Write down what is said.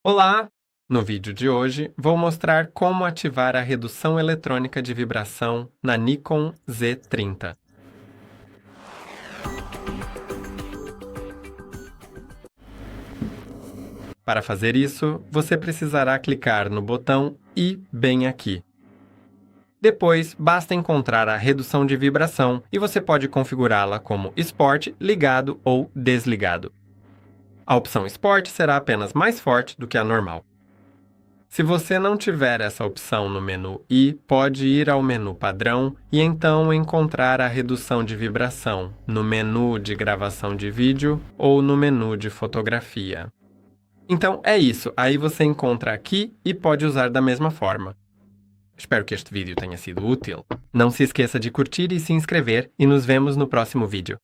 Olá! No vídeo de hoje, vou mostrar como ativar a redução eletrônica de vibração na NIKON Z30. Para fazer isso, você precisará clicar no botão e bem aqui. Depois, basta encontrar a redução de vibração e você pode configurá-la como Sport, ligado ou desligado. A opção Sport será apenas mais forte do que a normal. Se você não tiver essa opção no menu I, pode ir ao Menu Padrão e então encontrar a redução de vibração no menu de Gravação de Vídeo ou no menu de Fotografia. Então é isso, aí você encontra aqui e pode usar da mesma forma. Espero que este vídeo tenha sido útil. Não se esqueça de curtir e se inscrever e nos vemos no próximo vídeo.